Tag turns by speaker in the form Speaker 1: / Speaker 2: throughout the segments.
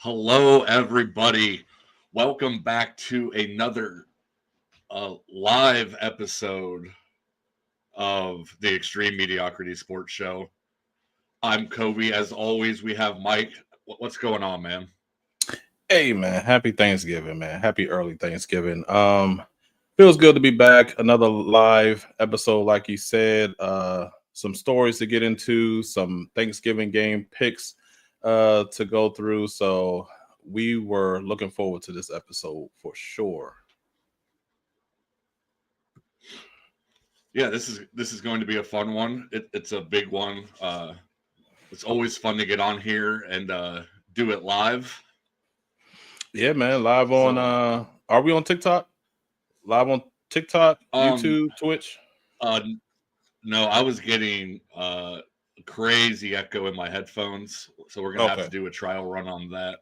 Speaker 1: Hello, everybody. Welcome back to another live episode of the Extreme Mediocrity Sports Show. I'm Kobe. As always, we have Mike. What's going on, man?
Speaker 2: Hey man, happy Thanksgiving, man. Happy early Thanksgiving. Feels good to be back. Another live episode, like you said. Some stories to get into, some Thanksgiving game picks to go through. So we were looking forward to this episode for sure.
Speaker 1: Yeah, this is going to be a fun one. It's a big one. It's always fun to get on here and do it live.
Speaker 2: Yeah, man. Live on are we on TikTok? Live on TikTok, YouTube, Twitch?
Speaker 1: No, I was getting crazy echo in my headphones, so we're gonna have to do a trial run on that.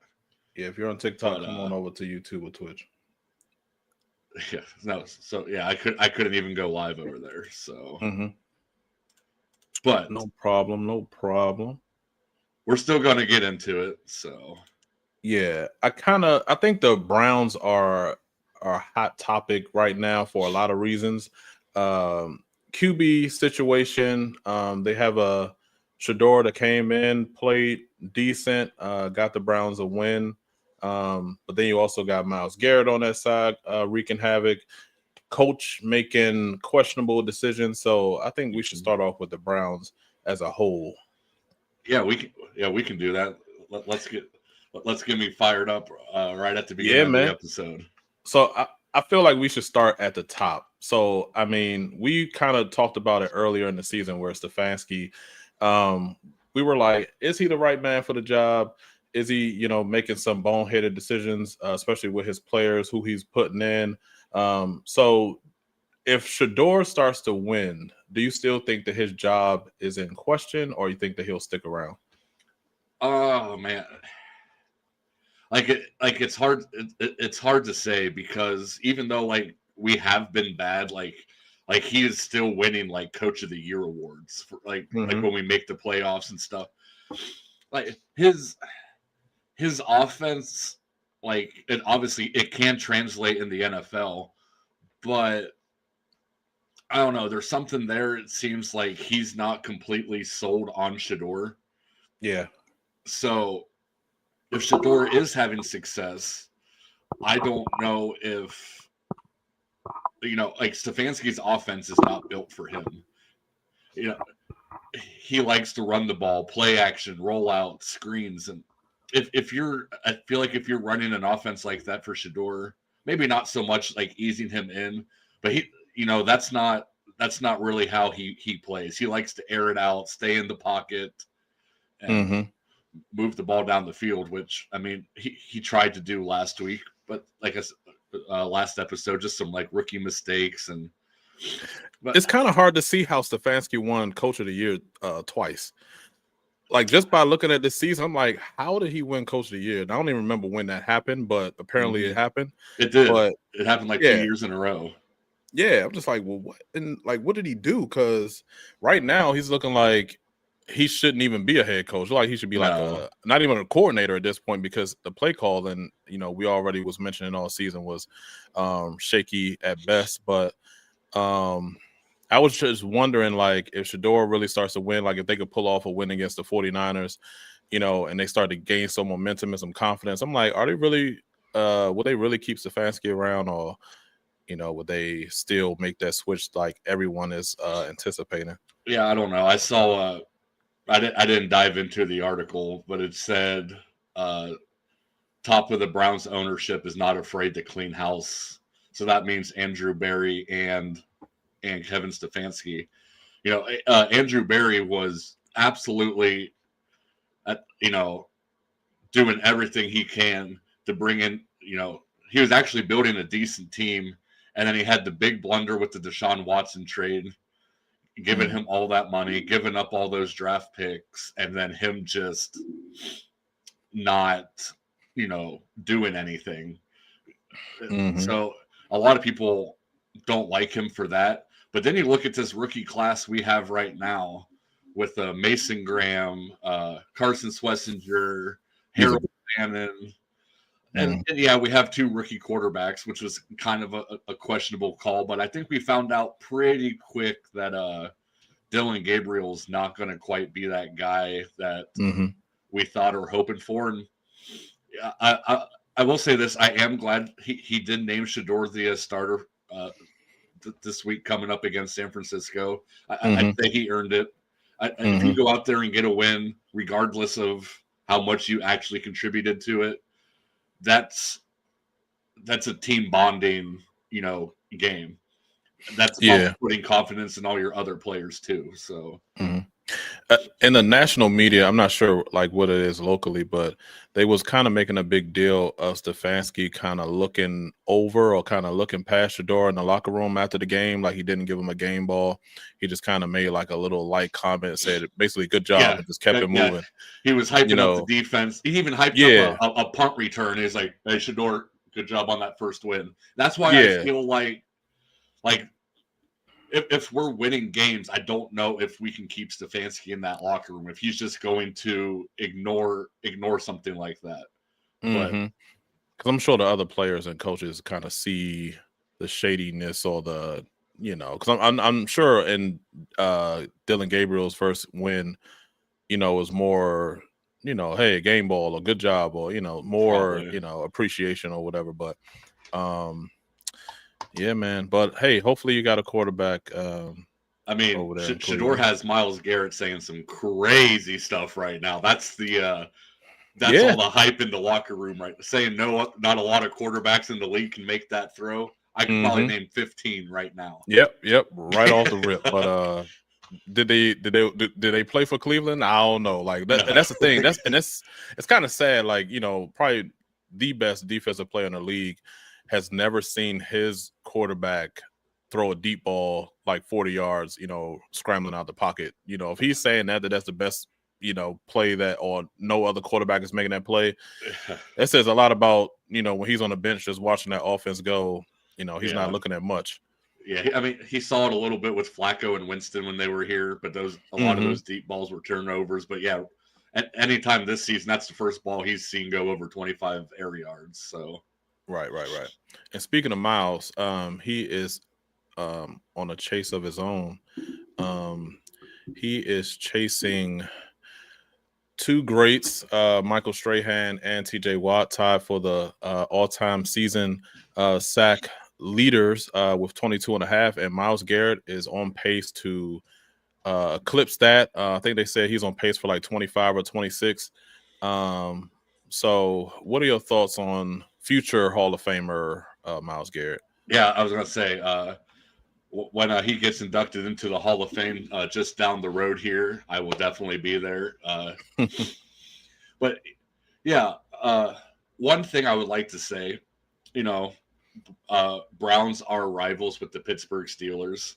Speaker 2: Yeah, if you're on TikTok, come on over to YouTube or Twitch.
Speaker 1: Yeah, no, so yeah, I couldn't even go live over there. So, but
Speaker 2: no problem.
Speaker 1: We're still gonna get into it. So,
Speaker 2: yeah, I think the Browns are a hot topic right now for a lot of reasons. QB situation. They have a Shedeur that came in, played decent, got the Browns a win. But then you also got Myles Garrett on that side, wreaking havoc. Coach making questionable decisions. So I think we should start off with the Browns as a whole.
Speaker 1: Yeah, we can do that. Let's get me fired up right at the beginning of the episode.
Speaker 2: So I feel like we should start at the top. So, I mean, we kind of talked about it earlier in the season where Stefanski, we were like, is he the right man for the job? Is he, making some boneheaded decisions, especially with his players, who he's putting in? So if Shedeur starts to win, do you still think that his job is in question, or you think that he'll stick around?
Speaker 1: Oh, man. It's hard. It's hard to say because even though we have been bad, like he is still winning Coach of the Year awards for like when we make the playoffs and stuff. Like his offense, it obviously it can translate in the NFL, but I don't know. There's something there. It seems like he's not completely sold on Shedeur.
Speaker 2: Yeah.
Speaker 1: So if Shedeur is having success, I don't know if Stefanski's offense is not built for him. He likes to run the ball, play action, roll out, screens, and I feel like if you're running an offense like that for Shedeur, maybe not so much like easing him in, but that's not really how he plays. He likes to air it out, stay in the pocket, and move the ball down the field, which I mean he tried to do last week, but like I said, last episode, just some rookie mistakes
Speaker 2: but it's kind of hard to see how Stefanski won Coach of the Year twice. Like just by looking at this season, I'm like, how did he win Coach of the Year? And I don't even remember when that happened, but apparently it happened.
Speaker 1: It did. But it happened 2 years in a row.
Speaker 2: Yeah, I'm just like, well, what? And what did he do? Because right now he's looking like he shouldn't even be a head coach. Like he should be not even a coordinator at this point, because the play call and we already was mentioning all season was shaky at best. But I was just wondering if Shedeur really starts to win, if they could pull off a win against the 49ers, and they start to gain some momentum and some confidence. I'm like, are they really will they really keep Stefanski around, or would they still make that switch like everyone is anticipating?
Speaker 1: Yeah, I don't know. I saw I didn't dive into the article, but it said top of the Browns ownership is not afraid to clean house. So that means Andrew Berry and Kevin Stefanski. Andrew Berry was absolutely, doing everything he can to bring in, he was actually building a decent team. And then he had the big blunder with the Deshaun Watson trade, giving him all that money, giving up all those draft picks, and then him just not, doing anything. So a lot of people don't like him for that. But then you look at this rookie class we have right now with Mason Graham, Carson Schlesinger, Harold Bannon. And yeah, we have 2 rookie quarterbacks, which was kind of a questionable call, but I think we found out pretty quick that Dillon Gabriel's not going to quite be that guy that we thought or hoping for. And I will say this: I am glad he did name Shedeur the starter this week coming up against San Francisco. I think he earned it. If you go out there and get a win, regardless of how much you actually contributed to it, that's a team bonding, game. That's about putting confidence in all your other players too. So
Speaker 2: in the national media, I'm not sure like what it is locally, but they was kind of making a big deal of Stefanski kind of looking over or kind of looking past Shedeur in the locker room after the game, like he didn't give him a game ball. He just kind of made like a little light comment, said basically good job, and just kept it moving.
Speaker 1: He was hyping up the defense. He even hyped up a punt return. He's like, "Hey, Shedeur, good job on that first win." That's why I feel like if we're winning games, I don't know if we can keep Stefanski in that locker room if he's just going to ignore something like that.
Speaker 2: Because I'm sure the other players and coaches kind of see the shadiness or the, because I'm sure in Dillon Gabriel's first win, was more, hey, game ball or good job or more, appreciation or whatever. But yeah, man. But hey, hopefully you got a quarterback.
Speaker 1: I mean, Shedeur has Myles Garrett saying some crazy stuff right now. That's all the hype in the locker room, right? Saying not a lot of quarterbacks in the league can make that throw. I can probably name 15 right now.
Speaker 2: Yep, right off the rip. But did they play for Cleveland? I don't know. Like that's the thing. It's kind of sad. Like probably the best defensive player in the league has never seen his quarterback throw a deep ball like 40 yards, scrambling out the pocket. If he's saying that's the best, play that or no other quarterback is making that play, that says a lot about, when he's on the bench just watching that offense go, he's not looking at much.
Speaker 1: Yeah, I mean, he saw it a little bit with Flacco and Winston when they were here, but a lot of those deep balls were turnovers. But yeah, at any time this season, that's the first ball he's seen go over 25 air yards. So
Speaker 2: Right. And speaking of Myles, he is on a chase of his own. He is chasing 2 greats, Michael Strahan and TJ Watt, tied for the all-time season sack leaders with 22.5, and Myles Garrett is on pace to eclipse that. I think they said he's on pace for like 25 or 26. So what are your thoughts on future Hall of Famer Myles Garrett?
Speaker 1: Yeah, I was going to say when he gets inducted into the Hall of Fame just down the road here, I will definitely be there. But yeah, one thing I would like to say, Browns are rivals with the Pittsburgh Steelers.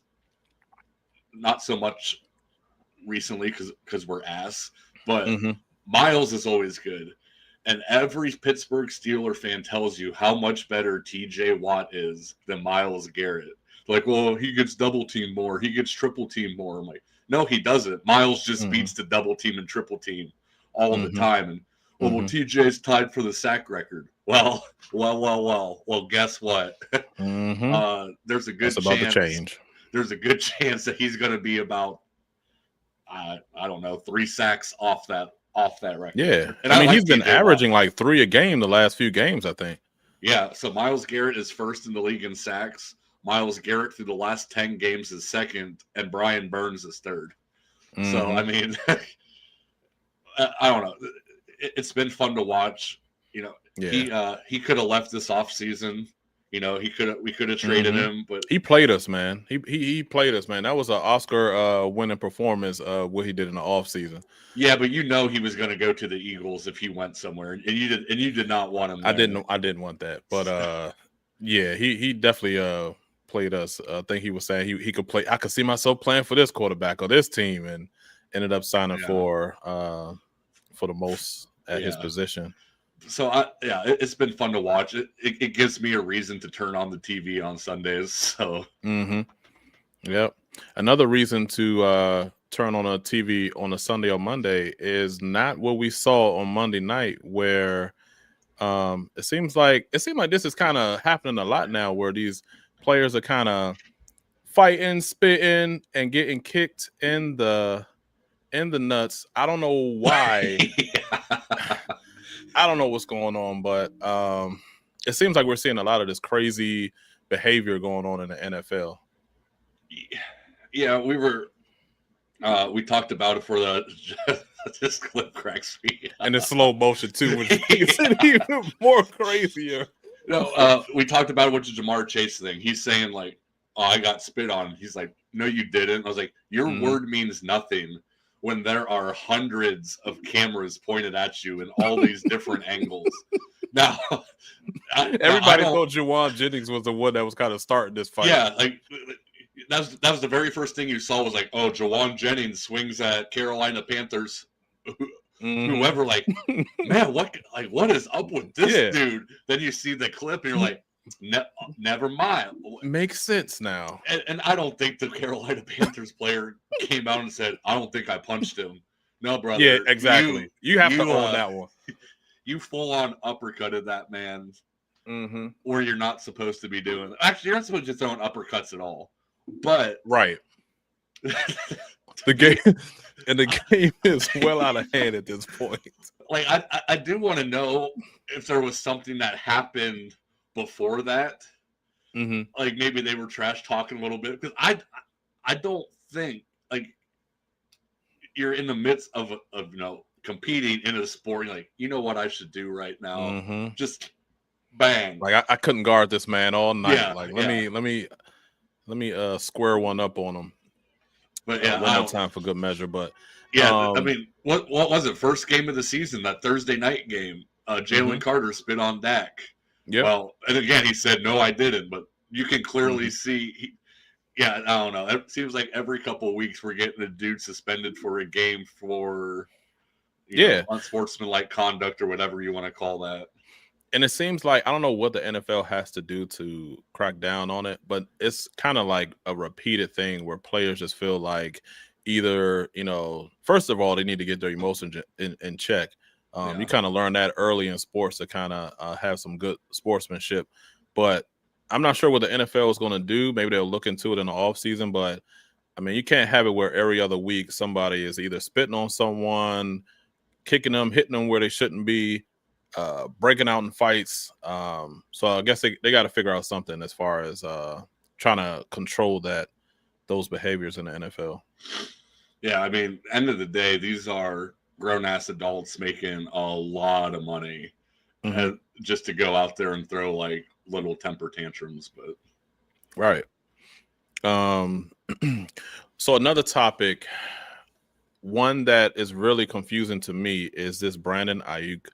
Speaker 1: Not so much recently because we're ass, but Myles is always good. And every Pittsburgh Steeler fan tells you how much better TJ Watt is than Myles Garrett. Like, well, he gets double team more. He gets triple team more. I'm like, no, he doesn't. Myles just beats the double team and triple team all of the time. And well, TJ's tied for the sack record. Well, guess what? There's a good chance.
Speaker 2: About to change.
Speaker 1: There's a good chance that he's going to be about, I don't know, 3 sacks off that record.
Speaker 2: Yeah. And I mean, he's been averaging like 3 a game the last few games, I think.
Speaker 1: Yeah. So Myles Garrett is first in the league in sacks. Myles Garrett through the last 10 games is second, and Brian Burns is third. So, I mean, I don't know. It's been fun to watch. He could have left this offseason. We could have traded him, but
Speaker 2: he played us, man. He played us, man. That was an Oscar winning performance what he did in the offseason.
Speaker 1: Yeah, but he was going to go to the Eagles if he went somewhere, and you did not want him there.
Speaker 2: I didn't want that, but yeah, he definitely played us. I think he was saying he could play. I could see myself playing for this quarterback or this team, and ended up signing for the most at his position.
Speaker 1: So it's been fun to watch. It gives me a reason to turn on the TV on Sundays. So
Speaker 2: yep. Another reason to turn on a TV on a Sunday or Monday is not what we saw on Monday night, where It seems like this is kind of happening a lot now, where these players are kind of fighting, spitting, and getting kicked in the nuts. I don't know why. I don't know what's going on, but it seems like we're seeing a lot of this crazy behavior going on in the NFL.
Speaker 1: Yeah, we talked about it for this clip cracks me up.
Speaker 2: And it's slow motion too, which makes it even more crazier.
Speaker 1: No, we talked about it with the Jamar Chase thing. He's saying like, "Oh, I got spit on." He's like, "No, you didn't." I was like, "Your word means nothing when there are hundreds of cameras pointed at you in all these different angles." Now,
Speaker 2: everybody thought Jauan Jennings was the one that was kind of starting this fight.
Speaker 1: Yeah, like that was the very first thing you saw was like, "Oh, Jauan Jennings swings at Carolina Panthers." Whoever, like, man, what is up with this dude? Then you see the clip and you're like, never mind.
Speaker 2: Makes sense now.
Speaker 1: And I don't think the Carolina Panthers player came out and said, "I don't think I punched him." No, brother.
Speaker 2: Yeah, exactly. You have to own that one.
Speaker 1: You full on uppercutted that man, or you're not supposed to be doing. Actually, you're not supposed to just throwing uppercuts at all. But
Speaker 2: right. The game is well out of hand at this point.
Speaker 1: Like I do want to know if there was something that happened before that. Like maybe they were trash talking a little bit, because I don't think, like, you're in the midst of competing in a sport. You're like, you know what I should do right now? Just bang.
Speaker 2: Like I couldn't guard this man all night. Yeah, like let me square one up on him.
Speaker 1: But yeah,
Speaker 2: one more time for good measure. But
Speaker 1: yeah, I mean, what was it? First game of the season, that Thursday night game. Jalen Carter spit on Dak.
Speaker 2: Yeah.
Speaker 1: Well, and again, he said, "No, I didn't." But you can clearly see. I don't know. It seems like every couple of weeks we're getting a dude suspended for a game for, unsportsmanlike conduct or whatever you want to call that.
Speaker 2: And it seems like, I don't know what the NFL has to do to crack down on it, but it's kind of like a repeated thing where players just feel like either, first of all, they need to get their emotions in check. You kind of learn that early in sports to kind of have some good sportsmanship. But I'm not sure what the NFL is going to do. Maybe they'll look into it in the offseason. But, I mean, you can't have it where every other week somebody is either spitting on someone, kicking them, hitting them where they shouldn't be, breaking out in fights. So I guess they got to figure out something as far as trying to control those behaviors in the NFL.
Speaker 1: Yeah, I mean, end of the day, these are grown-ass adults making a lot of money just to go out there and throw, like, little temper tantrums. But
Speaker 2: right. So another topic, one that is really confusing to me, is this Brandon Ayuk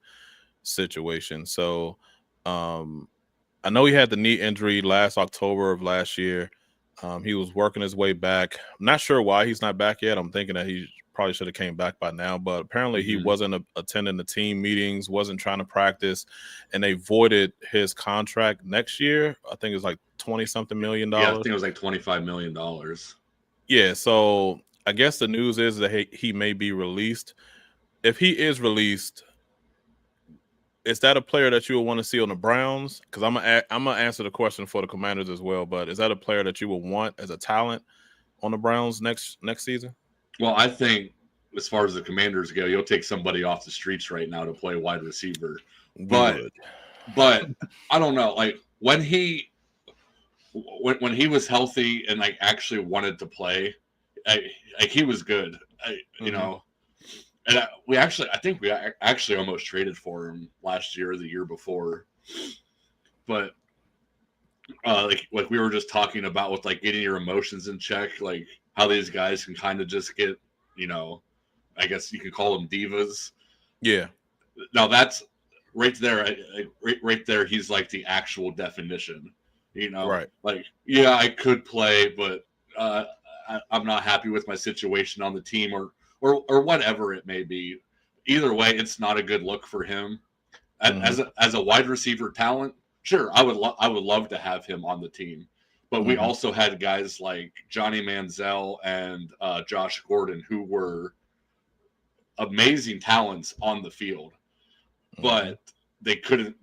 Speaker 2: situation. So I know he had the knee injury last October of last year. He was working his way back. I'm not sure why he's not back yet. I'm thinking that he probably should have came back by now, but apparently he wasn't attending the team meetings, wasn't trying to practice, and they voided his contract next year. I think it was like $20-something million.
Speaker 1: Yeah, I think it was like $25 million.
Speaker 2: Yeah, so I guess the news is that he may be released. If he is released, is that a player that you would want to see on the Browns? Because I'm gonna answer the question for the Commanders as well. But is that a player that you would want as a talent on the Browns next season?
Speaker 1: Well, I think as far as the Commanders go, you'll take somebody off the streets right now to play wide receiver. But I don't know. Like when he was healthy and like actually wanted to play, he was good. You know. And I think we actually almost traded for him last year or the year before. But like we were just talking about with like getting your emotions in check, like how these guys can kind of just get, I guess you could call them divas.
Speaker 2: Yeah.
Speaker 1: Now that's right there. Right there, he's like the actual definition.
Speaker 2: Right.
Speaker 1: Like, yeah, I could play, but I'm not happy with my situation on the team, or whatever it may be. Either way, it's not a good look for him. As a wide receiver talent, sure, I would love to have him on the team. But we also had guys like Johnny Manziel and Josh Gordon, who were amazing talents on the field. But they couldn't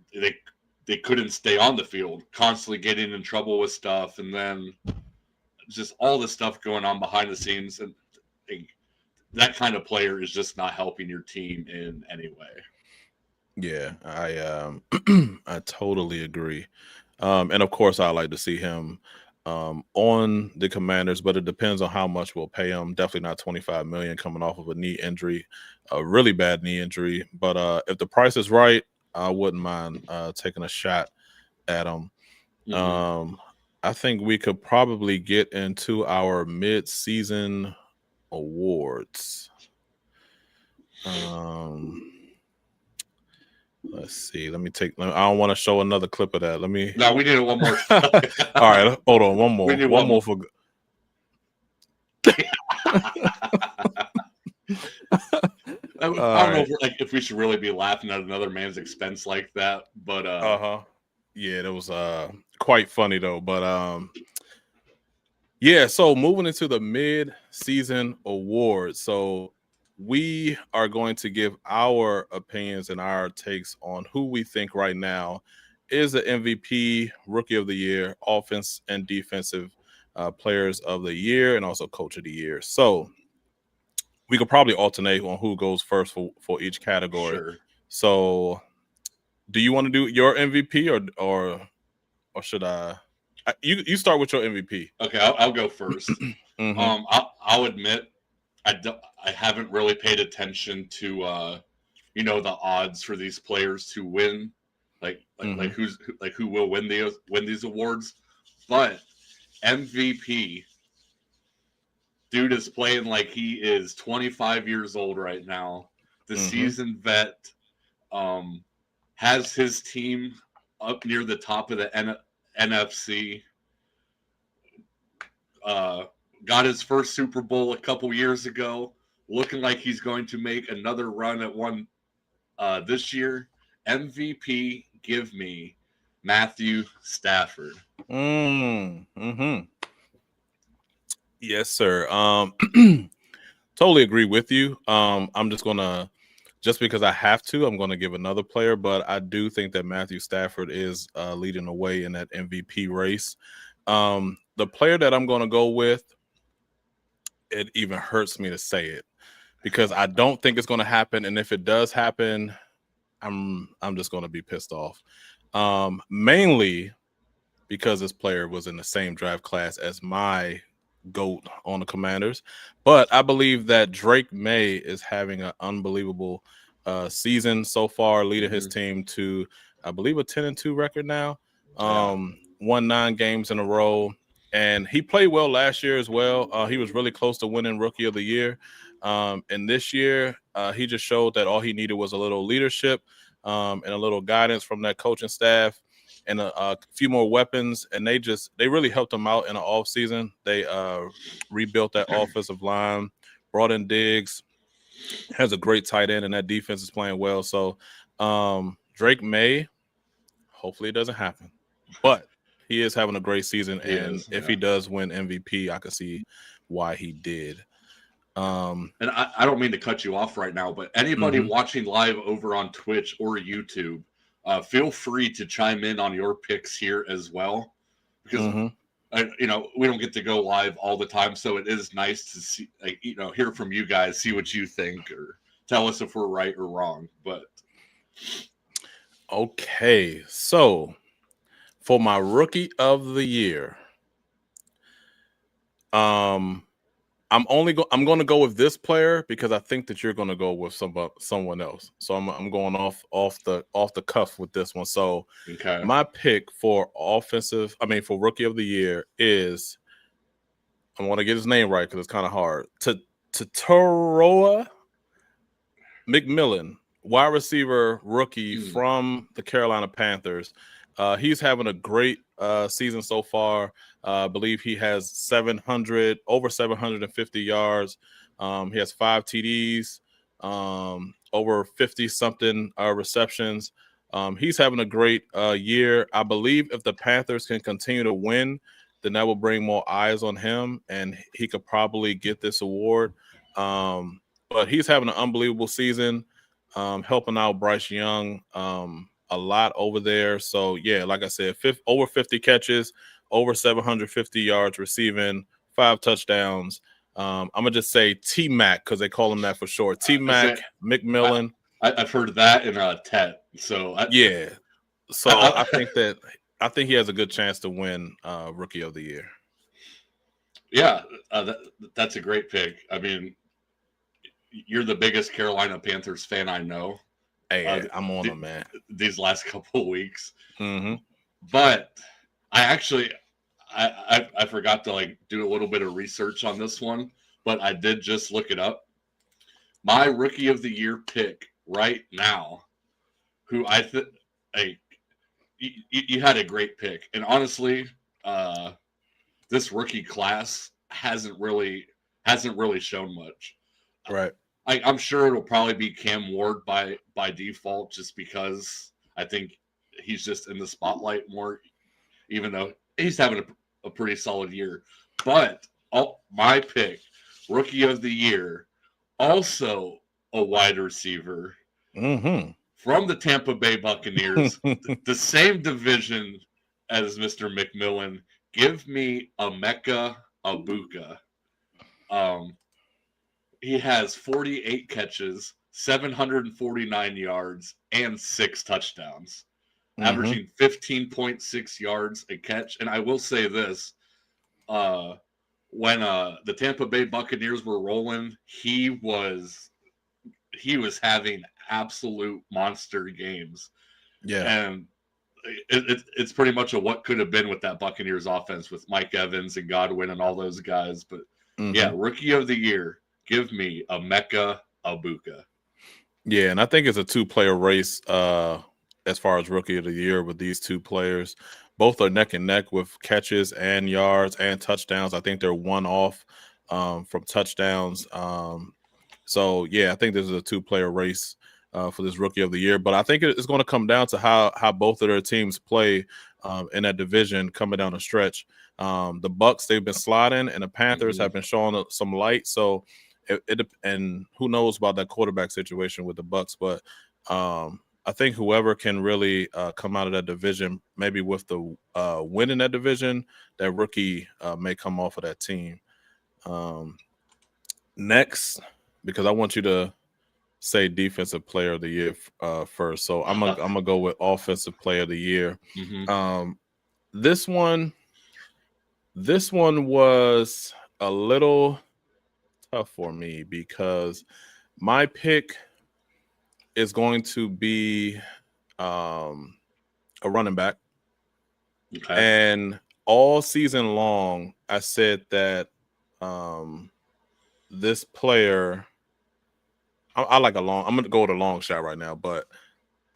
Speaker 1: stay on the field, constantly getting in trouble with stuff, and then just all the stuff going on behind the scenes, and that kind of player is just not helping your team in any way.
Speaker 2: Yeah, I totally agree. And of course, I like to see him on the Commanders, but it depends on how much we'll pay him. Definitely not $25 million coming off of a knee injury, a really bad knee injury. But if the price is right, I wouldn't mind taking a shot at him. I think we could probably get into our mid-season awards. Let's see. Let me take. I don't want to show another clip of that. Let me.
Speaker 1: No, we need one more.
Speaker 2: All right, hold on. One more. One more for.
Speaker 1: I don't know if we should really be laughing at another man's expense like that, but
Speaker 2: yeah, that was quite funny though. But yeah. So moving into the mid-season awards, so we are going to give our opinions and our takes on who we think right now is the MVP, Rookie of the Year, Offense and Defensive Players of the Year, and also Coach of the Year. So we could probably alternate on who goes first for each category.
Speaker 1: Sure.
Speaker 2: So do you want to do your MVP or should I? You start with your MVP.
Speaker 1: Okay, I'll go first. I'll admit I haven't really paid attention to the odds for these players to win, like who will win these awards. But MVP, dude is playing like he is 25 years old right now. The seasoned vet has his team up near the top of the NFC. Got his first Super Bowl a couple years ago. Looking like he's going to make another run at one this year. MVP, give me Matthew Stafford.
Speaker 2: Yes, sir. Totally agree with you. I'm just gonna, just because I have to, I'm gonna give another player, but I do think that Matthew Stafford is leading the way in that MVP race. The player that I'm gonna go with, it even hurts me to say it because I don't think it's gonna happen, and if it does happen, I'm just gonna be pissed off. Mainly because this player was in the same draft class as my GOAT on the Commanders. But I believe that Drake May is having an unbelievable season so far, leading his team to, I believe, a 10-2 record now. Won 9 games in a row. And he played well last year as well. He was really close to winning Rookie of the Year. And this year, he just showed that all he needed was a little leadership and a little guidance from that coaching staff and a few more weapons. And they really helped him out in the offseason. They rebuilt that offensive line, brought in Diggs, has a great tight end, and that defense is playing well. So Drake May, hopefully it doesn't happen. But he is having a great season, and if he does win MVP, I can see why he did.
Speaker 1: And I don't mean to cut you off right now, but anybody watching live over on Twitch or YouTube, feel free to chime in on your picks here as well, because we don't get to go live all the time, so it is nice to see, hear from you guys, see what you think, or tell us if we're right or wrong. But
Speaker 2: okay, so for my Rookie of the Year, I'm going to go with this player because I think that you're going to go with someone else. So I'm going off the cuff with this one. So my pick for Rookie of the Year is, I want to get his name right because it's kind of hard. Tetairoa McMillan, wide receiver rookie from the Carolina Panthers. He's having a great season so far. I believe he has over 750 yards. He has 5 TDs, over 50-something receptions. He's having a great year. I believe if the Panthers can continue to win, then that will bring more eyes on him, and he could probably get this award. But he's having an unbelievable season, helping out Bryce Young a lot over there. So yeah, like I said, over 50 catches, over 750 yards receiving, 5 touchdowns. I'm gonna just say T Mac because they call him that for short. T Mac McMillan.
Speaker 1: I've heard that in Tet. So
Speaker 2: yeah. So I think he has a good chance to win Rookie of the Year.
Speaker 1: Yeah, that's a great pick. I mean, you're the biggest Carolina Panthers fan I know.
Speaker 2: Hey, I'm on them, man.
Speaker 1: These last couple of weeks,
Speaker 2: mm-hmm.
Speaker 1: But I actually, I forgot to like do a little bit of research on this one, but I did just look it up. My Rookie of the Year pick right now, who I think, you had a great pick, and honestly, this rookie class hasn't really shown much.
Speaker 2: Right.
Speaker 1: I'm sure it'll probably be Cam Ward by default, just because I think he's just in the spotlight more, even though he's having a pretty solid year. But my pick, Rookie of the Year, also a wide receiver from the Tampa Bay Buccaneers, the same division as Mr. McMillan. Give me Emeka Egbuka. He has 48 catches, 749 yards, and 6 touchdowns, averaging 15.6 yards a catch. And I will say this, when the Tampa Bay Buccaneers were rolling, he was having absolute monster games.
Speaker 2: Yeah.
Speaker 1: And it's pretty much a what could have been with that Buccaneers offense with Mike Evans and Godwin and all those guys. But yeah, Rookie of the Year, give me Emeka Egbuka.
Speaker 2: Yeah, and I think it's a 2-player race as far as Rookie of the Year with these 2 players. Both are neck and neck with catches and yards and touchdowns. I think they're one off from touchdowns. So yeah, I think this is a 2-player race for this Rookie of the Year. But I think it's going to come down to how both of their teams play in that division coming down the stretch. The Bucs, they've been sliding, and the Panthers have been showing some light. So and who knows about that quarterback situation with the Bucs, but I think whoever can really come out of that division, maybe with the win in that division, that rookie may come off of that team. Next, because I want you to say Defensive Player of the Year first, so I'm gonna go with Offensive Player of the Year. This one was a little tough for me because my pick is going to be a running back.
Speaker 1: Okay.
Speaker 2: And all season long, I said that this player, I like I'm going to go with a long shot right now, but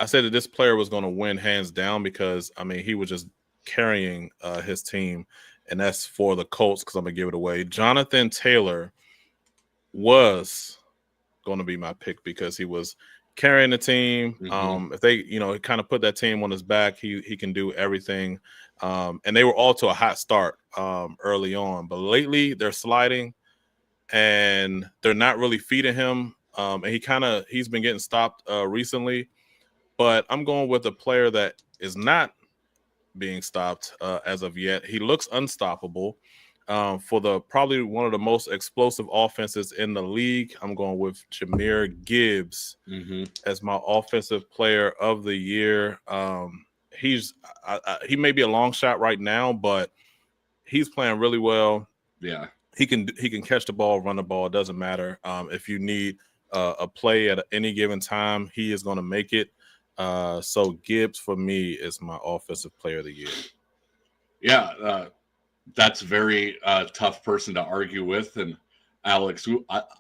Speaker 2: I said that this player was going to win hands down because, I mean, he was just carrying his team, and that's for the Colts because I'm going to give it away. Jonathan Taylor was going to be my pick because he was carrying the team. If they, kind of put that team on his back, he can do everything. And they were all to a hot start early on, but lately they're sliding and they're not really feeding him. And he's been getting stopped recently, but I'm going with a player that is not being stopped as of yet. He looks unstoppable. For probably one of the most explosive offenses in the league, I'm going with Jahmyr Gibbs as my Offensive Player of the Year. He may be a long shot right now, but he's playing really well.
Speaker 1: Yeah,
Speaker 2: he can catch the ball, run the ball. It doesn't matter. If you need a play at any given time, he is going to make it. So Gibbs for me is my Offensive Player of the Year.
Speaker 1: Yeah. That's a very tough person to argue with, and Alex,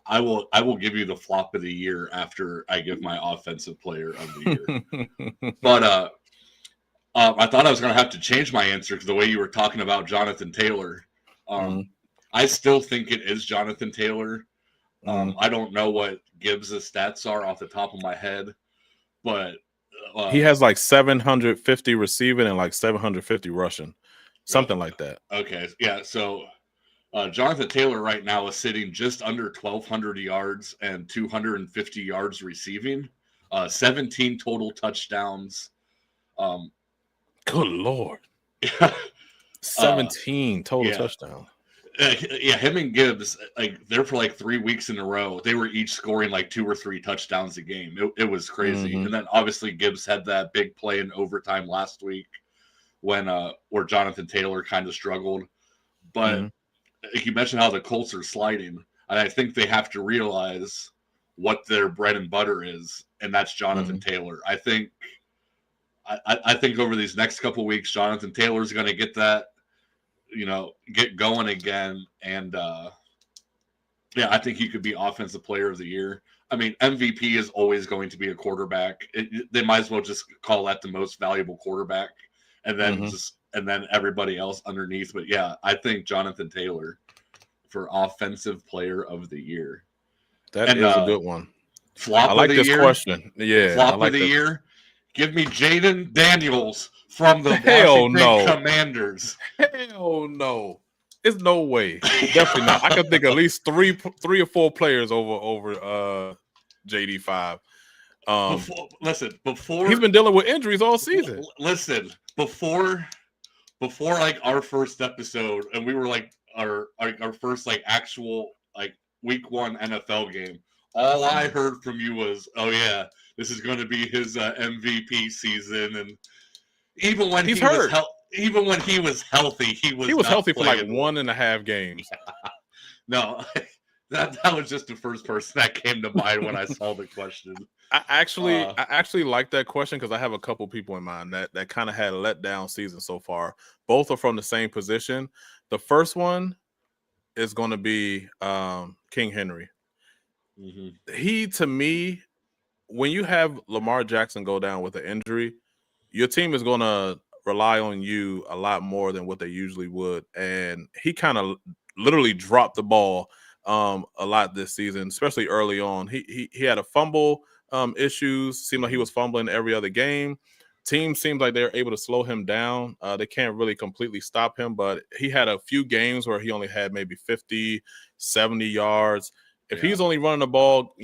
Speaker 1: I will give you the flop of the year after I give my Offensive Player of the Year. But I thought I was going to have to change my answer because the way you were talking about Jonathan Taylor, I still think it is Jonathan Taylor. I don't know what Gibbs' stats are off the top of my head, but
Speaker 2: he has like 750 receiving and like 750 rushing. Something like that.
Speaker 1: Okay. Yeah. So Jonathan Taylor right now is sitting just under 1,200 yards and 250 yards receiving, 17 total touchdowns.
Speaker 2: Good Lord.
Speaker 1: Yeah.
Speaker 2: 17 total
Speaker 1: yeah.
Speaker 2: touchdowns.
Speaker 1: Yeah, him and Gibbs, like there for like 3 weeks in a row, they were each scoring like 2 or 3 touchdowns a game. It was crazy.
Speaker 2: Mhm.
Speaker 1: And then obviously Gibbs had that big play in overtime last week when where Jonathan Taylor kind of struggled. But
Speaker 2: Mhm.
Speaker 1: like you mentioned how the Colts are sliding, and I think they have to realize what their bread and butter is, and that's Jonathan
Speaker 2: Mhm.
Speaker 1: Taylor. I think over these next couple weeks, Jonathan Taylor's going to get that, get going again, and yeah, I think he could be Offensive Player of the Year. I mean, MVP is always going to be a quarterback. They might as well just call that the most valuable quarterback, and then
Speaker 2: Mhm.
Speaker 1: everybody else underneath. But yeah, I think Jonathan Taylor for Offensive Player of the Year.
Speaker 2: That
Speaker 1: And
Speaker 2: is a good one. I
Speaker 1: Flop of
Speaker 2: like
Speaker 1: the
Speaker 2: this
Speaker 1: Year.
Speaker 2: question. Yeah, I
Speaker 1: Flop of
Speaker 2: like
Speaker 1: the
Speaker 2: this.
Speaker 1: Year. Give me Jaden Daniels from the
Speaker 2: Hell
Speaker 1: Washington
Speaker 2: no.
Speaker 1: Commanders.
Speaker 2: Hell no. There's no way. Definitely not. I could think at least three or four players over JD5.
Speaker 1: Before
Speaker 2: He's been dealing with injuries all season.
Speaker 1: Listen, before like our first episode, and we were like our first like actual like week 1 NFL game. All I heard from you was, "Oh yeah, this is going to be his MVP season." And even when
Speaker 2: He's
Speaker 1: he was
Speaker 2: hurt.
Speaker 1: even when he was healthy, he was not
Speaker 2: healthy for like
Speaker 1: playing
Speaker 2: 1.5 games.
Speaker 1: Yeah. No, that was just the first person that came to mind when I saw the question.
Speaker 2: I actually like that question because I have a couple people in mind that kind of had a letdown season so far. Both are from the same position. The first one is going to be King Henry.
Speaker 1: Mm-hmm.
Speaker 2: He, to me, when you have Lamar Jackson go down with an injury, your team is going to rely on you a lot more than what they usually would. And he kind of literally dropped the ball a lot this season, especially early on. He had a fumble issues. Seemed like he was fumbling every other game. Team seems like they're able to slow him down. They can't really completely stop him, but he had a few games where he only had maybe 50, 70 yards. If he's only running the ball,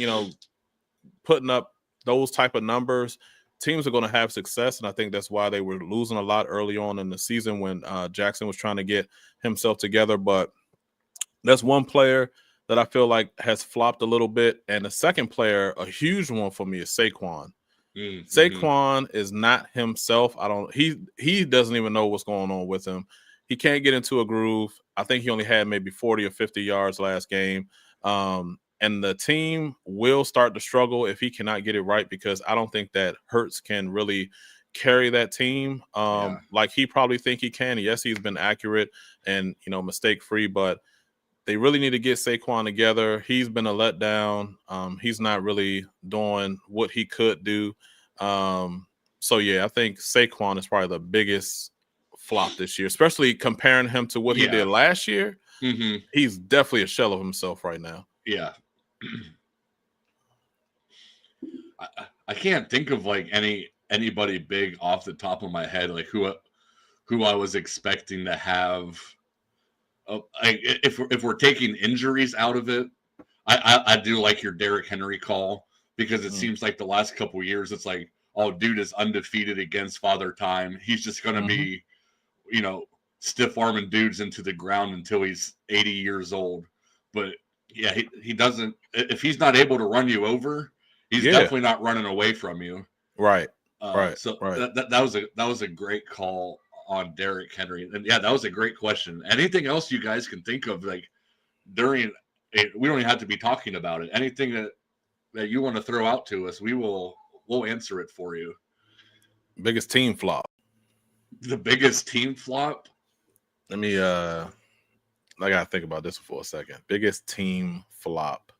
Speaker 2: putting up those type of numbers, teams are going to have success. And I think that's why they were losing a lot early on in the season when Jackson was trying to get himself together. But that's one player that I feel like has flopped a little bit. And the second player, a huge one for me, is Saquon.
Speaker 1: Mm-hmm.
Speaker 2: Saquon is not himself. He doesn't even know what's going on with him. He can't get into a groove. I think he only had maybe 40 or 50 yards last game. And the team will start to struggle if he cannot get it right, because I don't think that Hurts can really carry that team like he probably think he can. Yes, he's been accurate and mistake free, but they really need to get Saquon together. He's been a letdown. He's not really doing what he could do. So yeah, I think Saquon is probably the biggest flop this year, especially comparing him to what he did last year.
Speaker 1: Mm-hmm.
Speaker 2: He's definitely a shell of himself right now.
Speaker 1: Yeah. I can't think of like anybody big off the top of my head, like who I was expecting to have. If we're taking injuries out of it, I do like your Derrick Henry call, because it seems like the last couple of years it's like, oh, dude is undefeated against Father Time. He's just going to be, stiff arming dudes into the ground until he's 80 years old. But yeah, he doesn't. If he's not able to run you over, he's definitely not running away from you.
Speaker 2: Right.
Speaker 1: So that was a great call on Derrick Henry. And yeah, that was a great question. Anything else you guys can think of, like during it, we don't even have to be talking about it. Anything that you want to throw out to us, we'll answer it for you.
Speaker 2: Biggest team flop.
Speaker 1: The biggest team flop?
Speaker 2: Let me I gotta think about this for a second. Biggest team flop.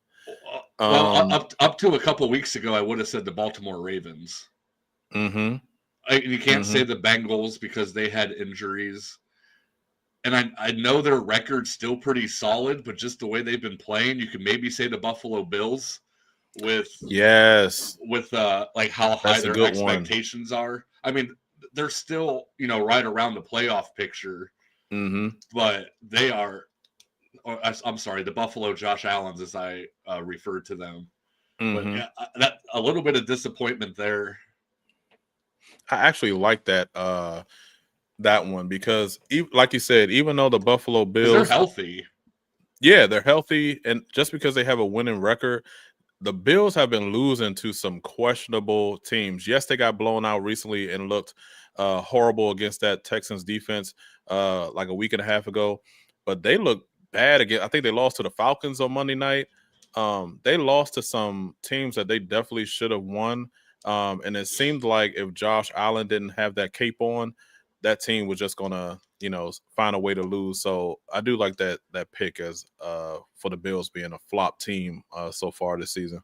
Speaker 1: Well, up to a couple of weeks ago, I would have said the Baltimore Ravens.
Speaker 2: Mm-hmm.
Speaker 1: You can't say the Bengals because they had injuries. And I know their record's still pretty solid, but just the way they've been playing, you could maybe say the Buffalo Bills with like how high their expectations are. I mean, they're still, right around the playoff picture.
Speaker 2: Mm-hmm.
Speaker 1: But they are, I'm sorry, the Buffalo Josh Allens, as I referred to them.
Speaker 2: Mm-hmm.
Speaker 1: But that a little bit of disappointment there.
Speaker 2: I actually like that one because, like you said, even though the Buffalo
Speaker 1: Because they're
Speaker 2: Bills,
Speaker 1: healthy.
Speaker 2: yeah, they're healthy, and just because they have a winning record, the Bills have been losing to some questionable teams. Yes, they got blown out recently and looked horrible against that Texans defense like a week and a half ago, but they look bad again. I think they lost to the Falcons on Monday night. They lost to some teams that they definitely should have won. And it seemed like if Josh Allen didn't have that cape on, that team was just gonna, find a way to lose. So I do like that pick as for the Bills being a flop team so far this season.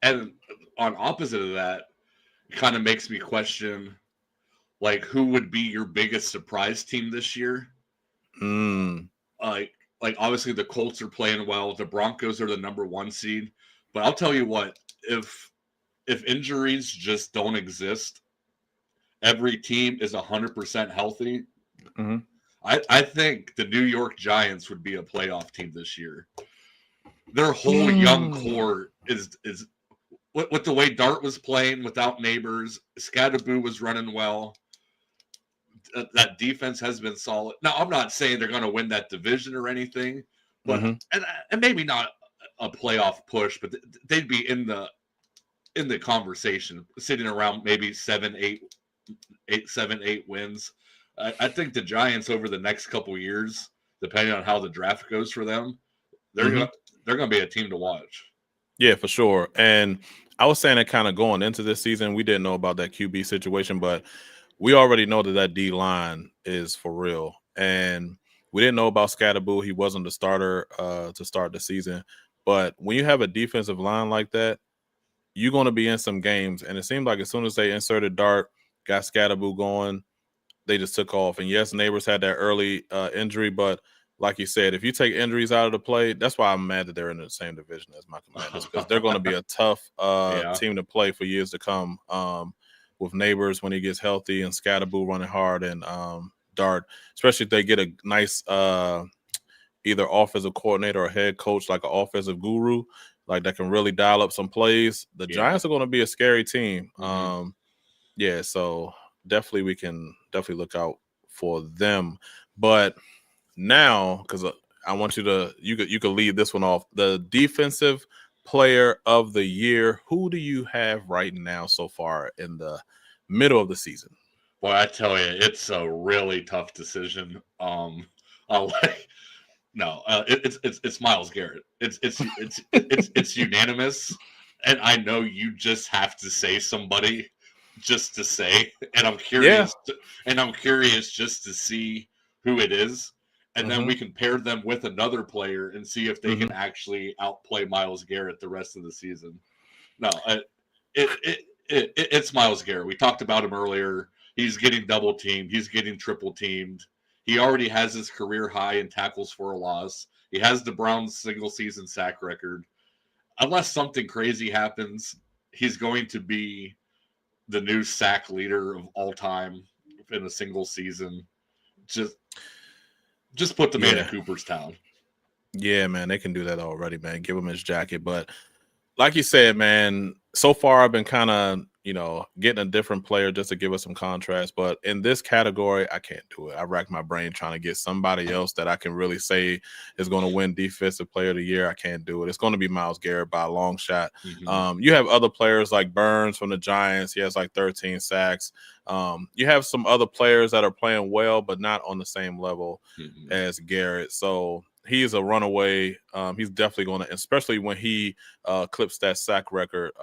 Speaker 1: And on opposite of that, it kind of makes me question, like, who would be your biggest surprise team this year?
Speaker 2: Mm.
Speaker 1: Like obviously the Colts are playing well. The Broncos are the number 1 seed. But I'll tell you what, if injuries just don't exist, every team is 100% healthy.
Speaker 2: Mm-hmm.
Speaker 1: I think the New York Giants would be a playoff team this year. Their whole young core is with the way Dart was playing without Neighbors, Scadaboo was running well. That defense has been solid. Now, I'm not saying they're going to win that division or anything, but and maybe not a playoff push, but they'd be in the conversation, sitting around maybe 7-8 wins. I think the Giants over the next couple years, depending on how the draft goes for them, they're going to be a team to watch.
Speaker 2: Yeah, for sure. And I was saying that kind of going into this season, we didn't know about that QB situation, but we already know that D line is for real. And we didn't know about Scadaboo. He wasn't the starter to start the season. But when you have a defensive line like that, you're going to be in some games. And it seemed like as soon as they inserted Dart, got Scadaboo going, they just took off. And yes, Neighbors had that early injury, but like you said, if you take injuries out of the play, that's why I'm mad that they're in the same division as my Commanders, because they're going to be a tough team to play for years to come. With Neighbors when he gets healthy and Scadaboo running hard and Dart, especially if they get a nice either offensive coordinator or head coach like an offensive guru, like that can really dial up some plays. The Giants are going to be a scary team. Yeah, so definitely we can look out for them. But now, because I want you could lead this one off. The defensive player of the year. Who do you have right now so far in the middle of the season?
Speaker 1: Boy, I tell you, it's a really tough decision. It's Myles Garrett. It's unanimous, and I know you just have to say somebody just to say, and I'm curious. I'm curious just to see who it is. And then we can pair them with another player and see if they can actually outplay Myles Garrett the rest of the season. No, it's Myles Garrett. We talked about him earlier. He's getting double teamed. He's getting triple teamed. He already has his career high in tackles for a loss. He has the Browns single season sack record. Unless something crazy happens, he's going to be the new sack leader of all time in a single season. Just put the man in Cooperstown.
Speaker 2: Yeah, man, they can do that already, man. Give him his jacket. But like you said, man, so far I've been kind of, getting a different player just to give us some contrast. But in this category, I can't do it. I rack my brain trying to get somebody else that I can really say is going to win Defensive Player of the Year. I can't do it. It's going to be Myles Garrett by a long shot. You have other players like Burns from the Giants. He has like 13 sacks. You have some other players that are playing well, but not on the same level as Garrett. So he's a runaway. He's definitely going to, especially when he clips that sack record.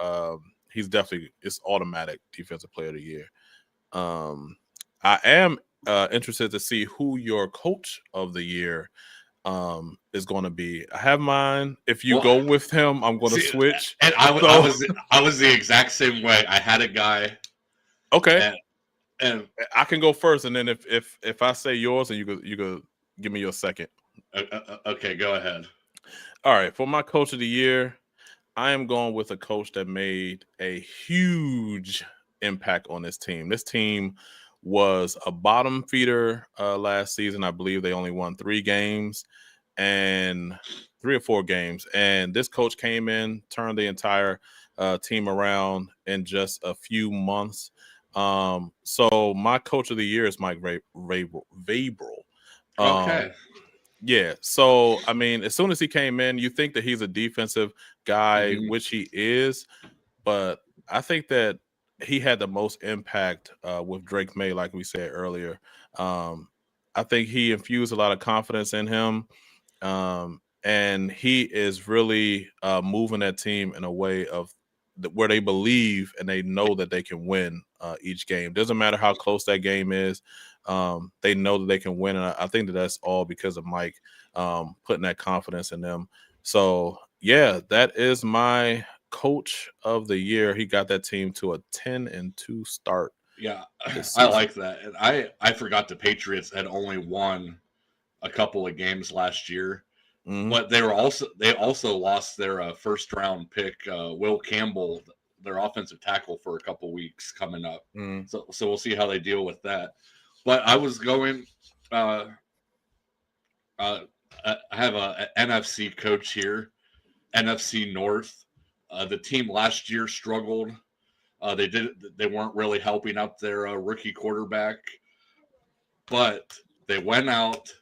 Speaker 2: It's automatic Defensive Player of the Year. I am interested to see who your Coach of the Year is going to be. I have mine. If you go with him, I'm going to switch.
Speaker 1: And I was the exact same way. I had a guy.
Speaker 2: Okay. And I can go first, and then if I say yours, and you could give me your second.
Speaker 1: Okay, go ahead.
Speaker 2: All right, for my Coach of the Year, I am going with a coach that made a huge impact on this team. This team was a bottom feeder last season. I believe they only won 3 or 4 games. And this coach came in, turned the entire team around in just a few months. So my coach of the year is Mike Vrabel.
Speaker 1: Okay.
Speaker 2: Yeah. So I mean, as soon as he came in, you think that he's a defensive guy,
Speaker 1: Mhm.
Speaker 2: which he is, but I think that he had the most impact with Drake May, like we said earlier. I think he infused a lot of confidence in him. And he is really moving that team in a way of where they believe and they know that they can win each game. Doesn't matter how close that game is. They know that they can win, and I think that that's all because of Mike putting that confidence in them. So yeah, that is my coach of the year. He got that team to a 10-2 start.
Speaker 1: Yeah,
Speaker 2: This
Speaker 1: I
Speaker 2: season.
Speaker 1: like that. And I forgot the Patriots had only won a couple of games last year, but they also lost their first round pick, Will Campbell, their offensive tackle, for a couple weeks coming up. So we'll see how they deal with that. But I was going. I have a NFC coach here, NFC North. The team last year struggled. They weren't really helping out their rookie quarterback, but they went out.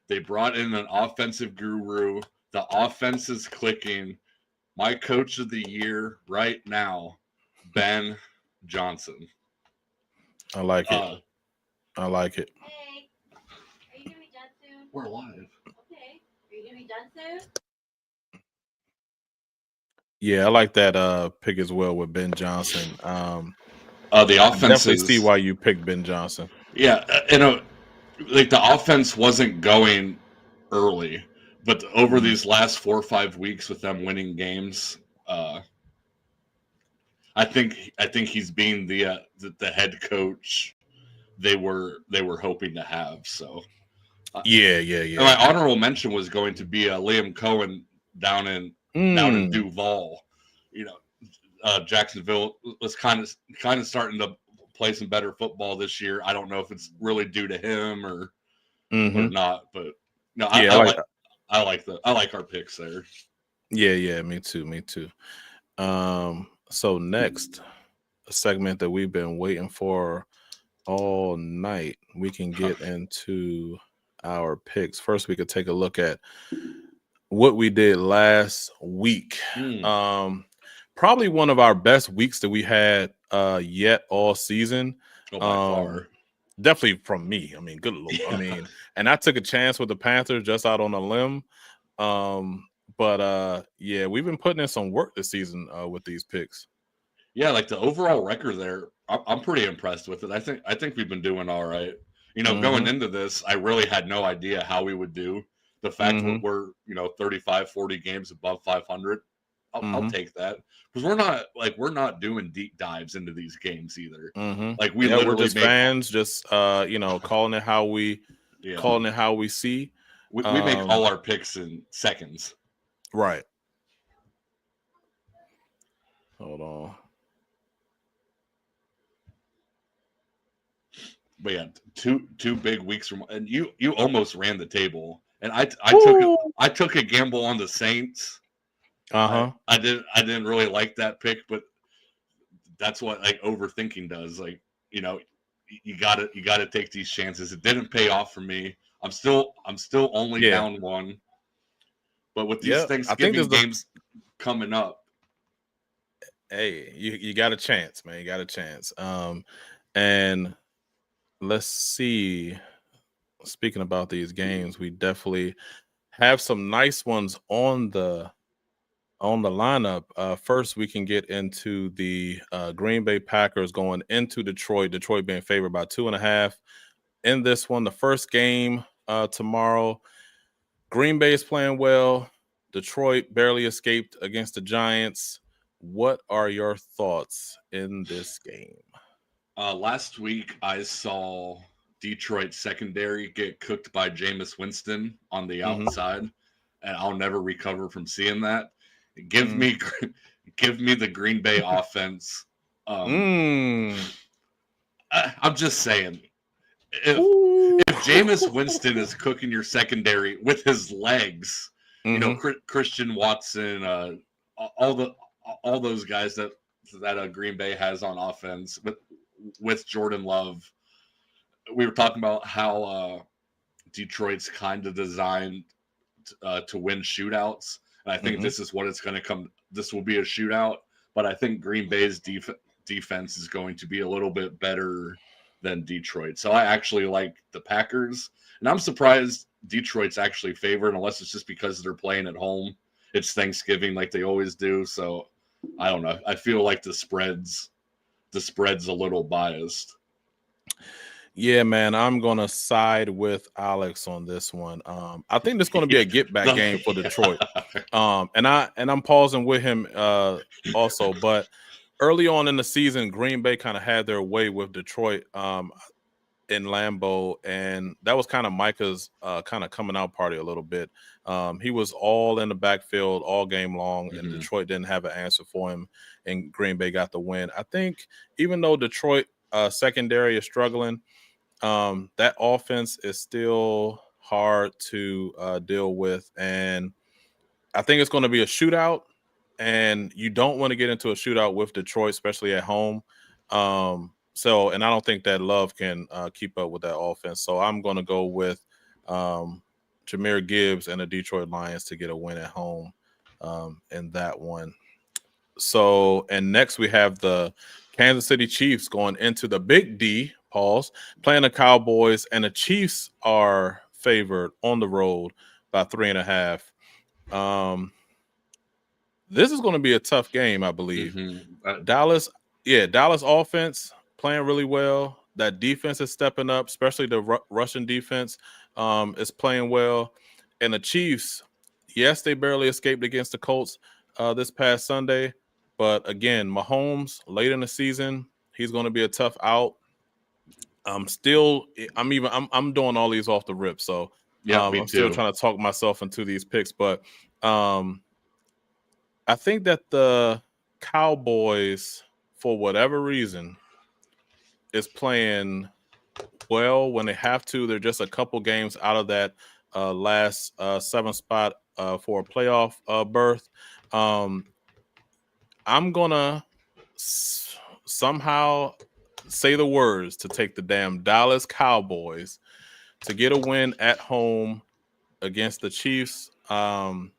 Speaker 1: They brought in an offensive guru. The offense is clicking. My coach of the year right now, Ben Johnson.
Speaker 2: I like it. I like it.
Speaker 3: Hey, are you gonna be done soon?
Speaker 1: We're live.
Speaker 3: Okay. Are you gonna be done soon?
Speaker 2: Yeah, I like that pick as well with Ben Johnson.
Speaker 1: The
Speaker 2: I
Speaker 1: offense
Speaker 2: definitely
Speaker 1: is,
Speaker 2: see why you picked Ben Johnson.
Speaker 1: yeah, like the offense wasn't going early, but over these last 4 or 5 weeks with them winning games, I think he's being the head coach they were hoping to have. So
Speaker 2: Yeah.
Speaker 1: my honorable mention was going to be Liam Cohen down in Duval. You know, Jacksonville was kind of starting to play some better football this year. I don't know if it's really due to him or not, but no, I like our picks there.
Speaker 2: Yeah, me too. So next, a segment that we've been waiting for all night. We can get into our picks. First, we could take a look at what we did last week. Probably one of our best weeks that we had yet all season.
Speaker 1: By far.
Speaker 2: Definitely from me. I mean, good Lord.
Speaker 1: Yeah.
Speaker 2: I mean, and I took a chance with the Panthers just out on a limb. But yeah, we've been putting in some work this season with these picks.
Speaker 1: Yeah, like the overall record there, I'm pretty impressed with it. I think we've been doing all right. You know, going into this, I really had no idea how we would do. The fact that we're 35, 40 games above 500, I'll take that, because we're not doing deep dives into these games either. Like we're
Speaker 2: just fans, just calling it how we see.
Speaker 1: We make all our picks in seconds.
Speaker 2: Right. Hold on.
Speaker 1: But yeah, two big weeks from, and you almost ran the table, and I took a gamble on the Saints. I didn't really like that pick, but that's what like overthinking does. Like, you gotta take these chances. It didn't pay off for me. I'm still only down one. But with these Thanksgiving games coming up,
Speaker 2: hey, you got a chance, man. You got a chance. And let's see. Speaking about these games, we definitely have some nice ones on the lineup. First, we can get into the Green Bay Packers going into Detroit. Detroit being favored by 2.5 in this one. The first game tomorrow. Green Bay is playing well. Detroit barely escaped against the Giants. What are your thoughts in this game?
Speaker 1: Last week, I saw Detroit secondary get cooked by Jameis Winston on the outside, and I'll never recover from seeing that. Give me the Green Bay offense. I'm just saying, if Jameis Winston is cooking your secondary with his legs, Christian Watson, all those guys that Green Bay has on offense, but with Jordan Love, we were talking about how Detroit's kind of designed to win shootouts, and I think this is what it's going to come. This will be a shootout, but I think Green Bay's defense is going to be a little bit better than Detroit. So I actually like the Packers, and I'm surprised Detroit's actually favored, unless it's just because they're playing at home. It's Thanksgiving like they always do, so I don't know. I feel like the spread's a little biased.
Speaker 2: Yeah, man, I'm gonna side with Alex on this one. I think this is gonna be a get back game for Detroit. And I'm pausing with him also, but early on in the season, Green Bay kind of had their way with Detroit in Lambeau, and that was kind of Micah's kind of coming out party a little bit. He was all in the backfield all game long, and Detroit didn't have an answer for him, and Green Bay got the win. I think even though Detroit secondary is struggling, that offense is still hard to deal with, and I think it's going to be a shootout, and you don't want to get into a shootout with Detroit, especially at home. And I don't think that Love can keep up with that offense. So I'm going to go with Jahmyr Gibbs and the Detroit Lions to get a win at home in that one. So, and next we have the Kansas City Chiefs going into the Big D, playing the Cowboys, and the Chiefs are favored on the road by 3.5. This is going to be a tough game, I believe. Dallas offense playing really well. That defense is stepping up, especially the Russian defense is playing well. And the Chiefs, yes, they barely escaped against the Colts this past Sunday. But again, Mahomes late in the season, he's going to be a tough out. I'm doing all these off the rip. So I'm still trying to talk myself into these picks. But I think that the Cowboys, for whatever reason, is playing well when they have to. They're just a couple games out of that last 7 spot for a playoff berth. I'm gonna somehow say the words to take the damn Dallas Cowboys to get a win at home against the Chiefs. The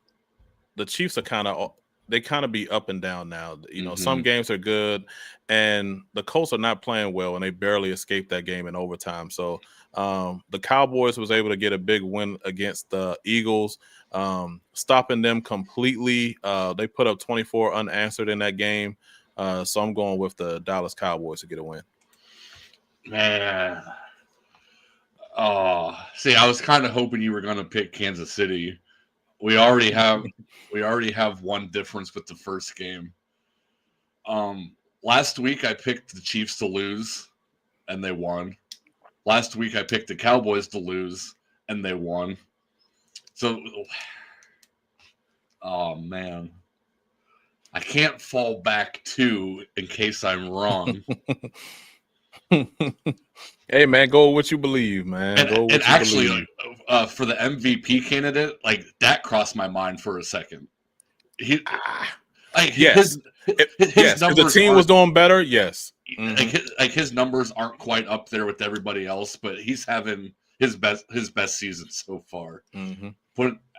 Speaker 2: Chiefs are kind of be up and down now. You know, some games are good, and the Colts are not playing well, and they barely escaped that game in overtime. So the Cowboys was able to get a big win against the Eagles, stopping them completely. They put up 24 unanswered in that game. So I'm going with the Dallas Cowboys to get a win.
Speaker 1: Man. Oh, see, I was kind of hoping you were going to pick Kansas City. We already have one difference with the first game. Last week I picked the Chiefs to lose, and they won. Last week I picked the Cowboys to lose, and they won. So, oh man, I can't fall back in case I'm wrong.
Speaker 2: Hey man, go with what you believe, man.
Speaker 1: And actually, for the MVP candidate, like that crossed my mind for a second. His
Speaker 2: yes. If the team was doing better, yes.
Speaker 1: His numbers aren't quite up there with everybody else, but he's having his best season so far.
Speaker 2: I'm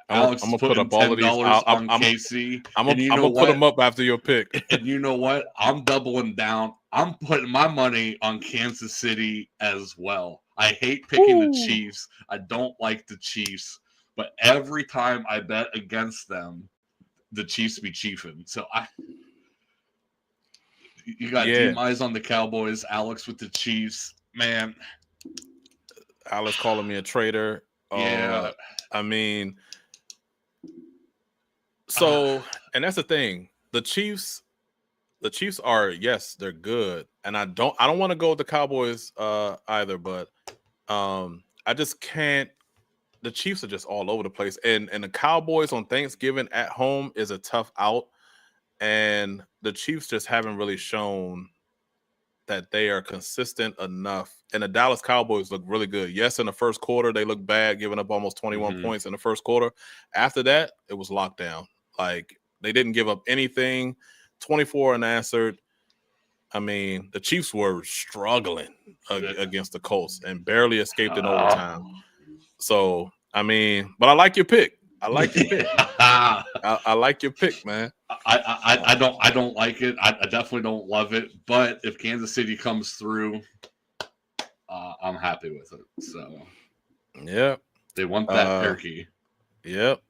Speaker 1: gonna put up all of these on KC.
Speaker 2: I'm gonna put them up after your pick.
Speaker 1: And you know what? I'm doubling down. I'm putting my money on Kansas City as well. I hate picking the Chiefs. I don't like the Chiefs, but every time I bet against them, the Chiefs be chiefing. So you got Demise on the Cowboys, Alex with the Chiefs, man.
Speaker 2: Alex calling me a traitor.
Speaker 1: Yeah,
Speaker 2: I mean. So, and that's the thing. The Chiefs are, yes, they're good, and I don't want to go with the Cowboys either, but I just can't. The Chiefs are just all over the place, and the Cowboys on Thanksgiving at home is a tough out, and the Chiefs just haven't really shown that they are consistent enough. And the Dallas Cowboys look really good. Yes, in the first quarter they looked bad, giving up almost 21 points in the first quarter. After that, it was locked down. Like, they didn't give up anything. 24 unanswered. I mean, the Chiefs were struggling against the Colts and barely escaped in overtime. So, I mean, but I like your pick. I like your pick. I like your pick, man.
Speaker 1: I don't like it. I definitely don't love it. But if Kansas City comes through, I'm happy with it. So,
Speaker 2: yeah,
Speaker 1: they want that turkey.
Speaker 2: Yep.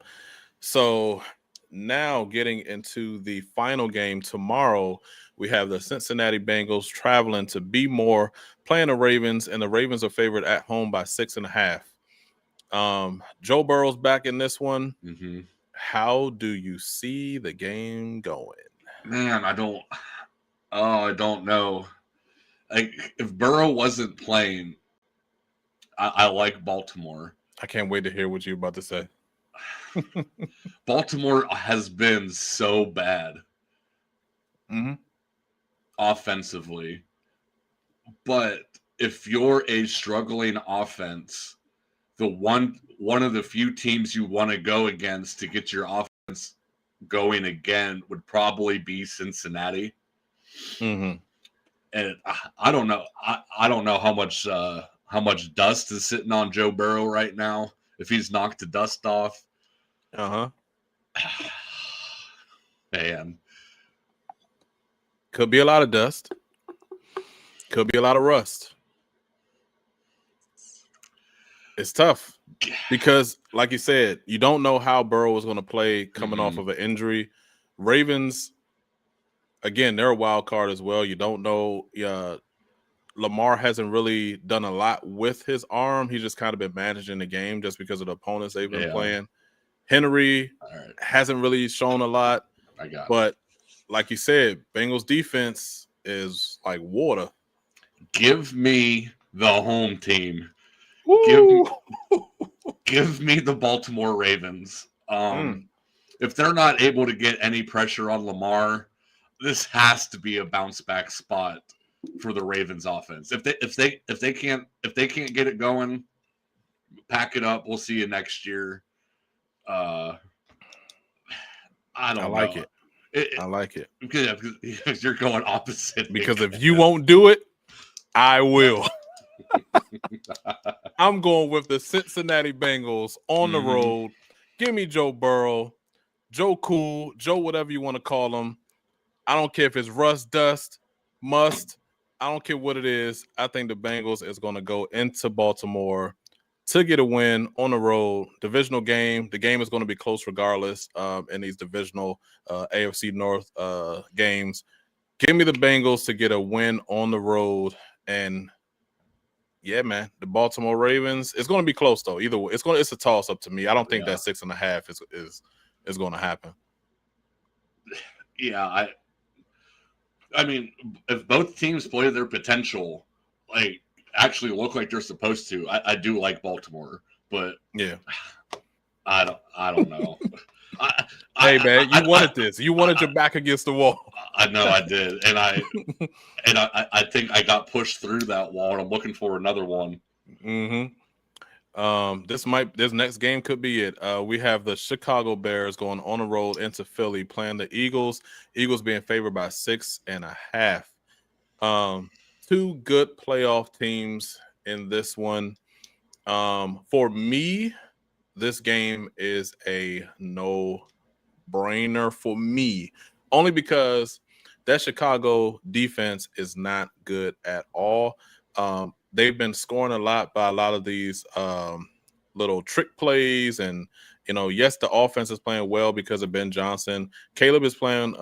Speaker 2: So now getting into the final game tomorrow, we have the Cincinnati Bengals traveling to Be More, playing the Ravens, and the Ravens are favored at home by 6.5. Joe Burrow's back in this one.
Speaker 1: Mm-hmm.
Speaker 2: How do you see the game going?
Speaker 1: Man, I don't know. Like, if Burrow wasn't playing, I like Baltimore.
Speaker 2: I can't wait to hear what you're about to say.
Speaker 1: Baltimore has been so bad offensively. But if you're a struggling offense, the one of the few teams you want to go against to get your offense going again would probably be Cincinnati.
Speaker 2: Mm-hmm.
Speaker 1: And I don't know. I don't know how much dust is sitting on Joe Burrow right now. If he's knocked the dust off, man,
Speaker 2: could be a lot of dust. Could be a lot of rust. It's tough because, like you said, you don't know how Burrow is going to play coming off of an injury. Ravens, again, they're a wild card as well. You don't know. Lamar hasn't really done a lot with his arm. He's just kind of been managing the game just because of the opponents they've been playing. Henry hasn't really shown a lot. But like you said, Bengals defense is like water.
Speaker 1: Give me the home team. Give me the Baltimore Ravens. If they're not able to get any pressure on Lamar, this has to be a bounce back spot for the Ravens offense. If they can't get it going, pack it up. We'll see you next year. I don't
Speaker 2: like
Speaker 1: know.
Speaker 2: I like it
Speaker 1: because you're going opposite.
Speaker 2: Because if you won't do it, I will. I'm going with the Cincinnati Bengals on the road. Give me Joe Burrow, Joe Cool, Joe whatever you want to call him. I don't care if it's rust, dust, must. I don't care what it is. I think the Bengals is going to go into Baltimore to get a win on the road. Divisional game. The game is going to be close regardless in these divisional AFC North games. Give me the Bengals to get a win on the road. And yeah, man, the Baltimore Ravens. It's going to be close though. Either way, it's a toss up to me. I don't think that 6.5 is going to happen.
Speaker 1: Yeah, I mean, if both teams play their potential, like actually look like they're supposed to, I do like Baltimore, but
Speaker 2: yeah,
Speaker 1: I don't know.
Speaker 2: Hey man, you wanted this. You wanted your back against the wall.
Speaker 1: I know I did, and I think I got pushed through that wall, and I'm looking for another one.
Speaker 2: This next game could be it. We have the Chicago Bears going on the road into Philly, playing the Eagles. Eagles being favored by 6.5. Two good playoff teams in this one. For me, this game is a no-brainer for me, only because that Chicago defense is not good at all. They've been scoring a lot by a lot of these little trick plays. And, yes, the offense is playing well because of Ben Johnson. Caleb is playing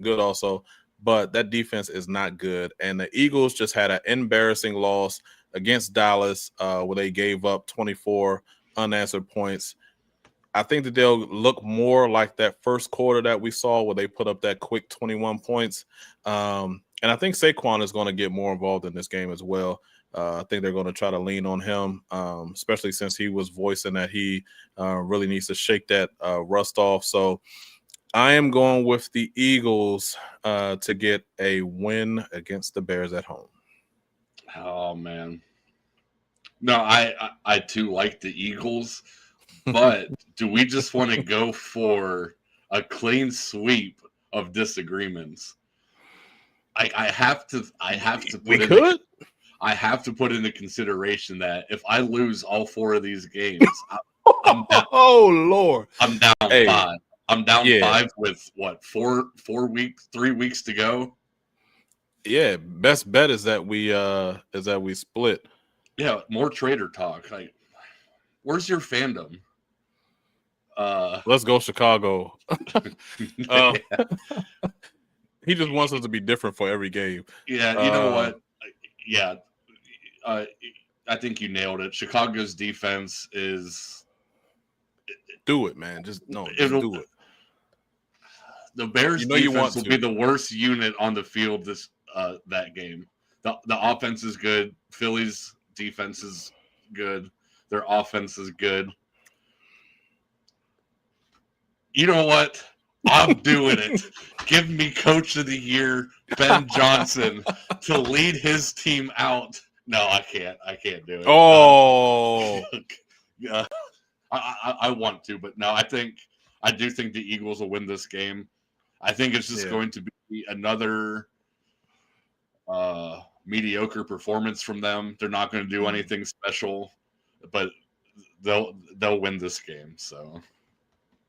Speaker 2: good also, but that defense is not good. And the Eagles just had an embarrassing loss against Dallas where they gave up 24 unanswered points. I think that they'll look more like that first quarter that we saw where they put up that quick 21 points. And I think Saquon is going to get more involved in this game as well. I think they're going to try to lean on him, especially since he was voicing that he really needs to shake that rust off. So I am going with the Eagles to get a win against the Bears at home.
Speaker 1: Oh, man. No, I too like the Eagles, but do we just want to go for a clean sweep of disagreements? I have to
Speaker 2: We
Speaker 1: put
Speaker 2: could.
Speaker 1: I have to put into consideration that if I lose all 4 of these games, I'm down,
Speaker 2: Oh Lord.
Speaker 1: I'm down
Speaker 2: Hey,
Speaker 1: 5. I'm down
Speaker 2: yeah.
Speaker 1: 5 with what 3 weeks to go.
Speaker 2: Yeah, best bet is that we split.
Speaker 1: Yeah, more trader talk. Like, where's your fandom?
Speaker 2: Let's go Chicago. He just wants us to be different for every game.
Speaker 1: Yeah, you know what? Yeah, I think you nailed it. Chicago's defense is.
Speaker 2: Do it, man. Just do it.
Speaker 1: The Bears'
Speaker 2: You know you want
Speaker 1: defense will
Speaker 2: to.
Speaker 1: be the worst unit on the field that game. The offense is good. Philly's defense is good. Their offense is good. You know what? I'm doing it. Give me Coach of the Year, Ben Johnson, to lead his team out. No, I can't. I can't do it.
Speaker 2: Oh,
Speaker 1: I want to, but no, I do think the Eagles will win this game. I think it's just going to be another mediocre performance from them. They're not going to do anything special, but they'll win this game. So,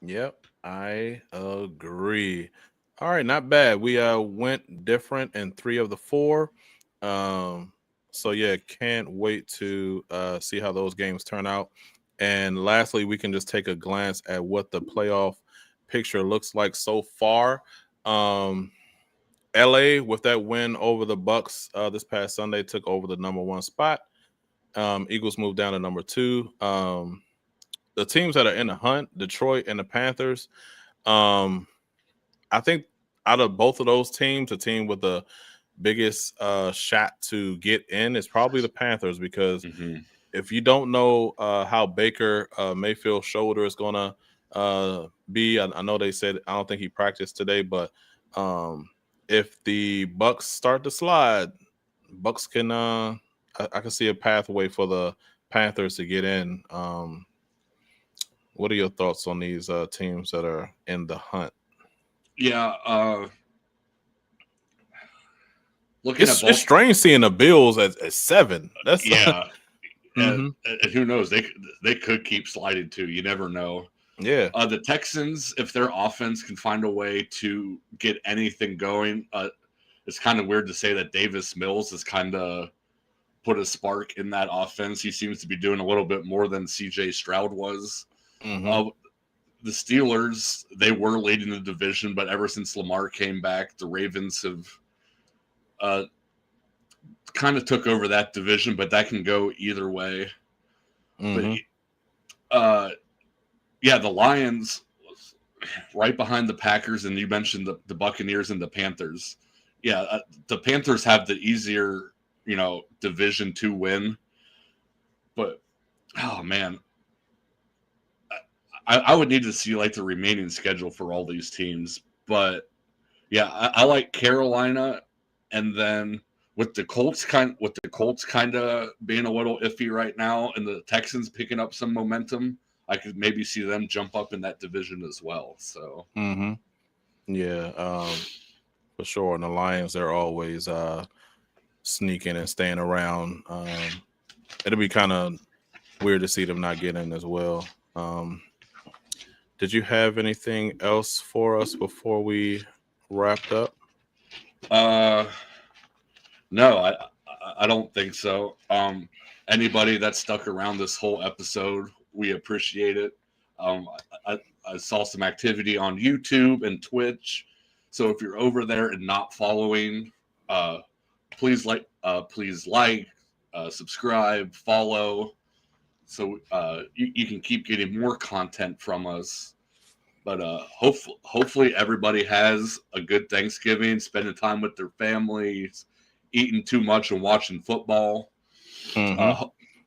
Speaker 2: yep, I agree. All right, not bad. We went different in 3 of the 4. So yeah, can't wait to see how those games turn out. And lastly, we can just take a glance at what the playoff picture looks like so far. LA, with that win over the Bucks this past Sunday, took over the number 1 spot. Eagles moved down to number 2. The teams that are in the hunt, Detroit and the Panthers, I think out of both of those teams, the team with the biggest shot to get in is probably the Panthers, because if you don't know how Baker Mayfield's shoulder is going to be, I know they said, I don't think he practiced today, but if the Bucks start to slide, Bucks can I can see a pathway for the Panthers to get in. What are your thoughts on these teams that are in the hunt?
Speaker 1: Yeah,
Speaker 2: it's strange seeing the Bills at 7. That's
Speaker 1: and who knows? They could keep sliding too. You never know.
Speaker 2: Yeah.
Speaker 1: The Texans, if their offense can find a way to get anything going, it's kind of weird to say that Davis Mills has kind of put a spark in that offense. He seems to be doing a little bit more than CJ Stroud was. The Steelers, they were leading the division, but ever since Lamar came back, the Ravens have kind of took over that division, but that can go either way. But yeah, the Lions right behind the Packers, and you mentioned the Buccaneers and the Panthers. Yeah, the Panthers have the easier, division to win. But, oh, man, I would need to see, like, the remaining schedule for all these teams. But, yeah, I like Carolina, and then with the Colts kind of being a little iffy right now, and the Texans picking up some momentum, I could maybe see them jump up in that division as well. So,
Speaker 2: yeah, for sure. And the Lions, they're always sneaking and staying around. It'll be kind of weird to see them not get in as well. Did you have anything else for us before we wrapped up?
Speaker 1: No, I don't think so. Anybody that stuck around this whole episode, we appreciate it. I saw some activity on YouTube and Twitch. So if you're over there and not following, please like, subscribe, follow, so you can keep getting more content from us. But hopefully everybody has a good Thanksgiving, spending time with their families, eating too much and watching football.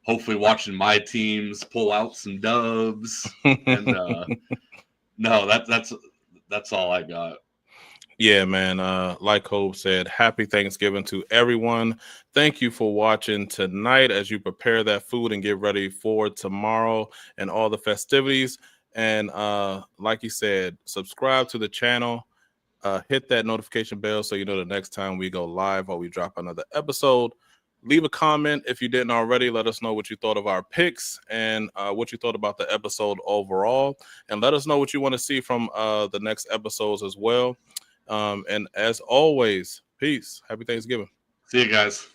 Speaker 1: Hopefully watching my teams pull out some dubs. And no, that's all I got.
Speaker 2: Yeah, man. Like Hope said, happy Thanksgiving to everyone. Thank you for watching tonight as you prepare that food and get ready for tomorrow and all the festivities. And like he said, subscribe to the channel. Hit that notification bell so you know the next time we go live or we drop another episode. Leave a comment if you didn't already. Let us know what you thought of our picks and what you thought about the episode overall. And let us know what you want to see from the next episodes as well. And as always, peace. Happy Thanksgiving.
Speaker 1: See you guys.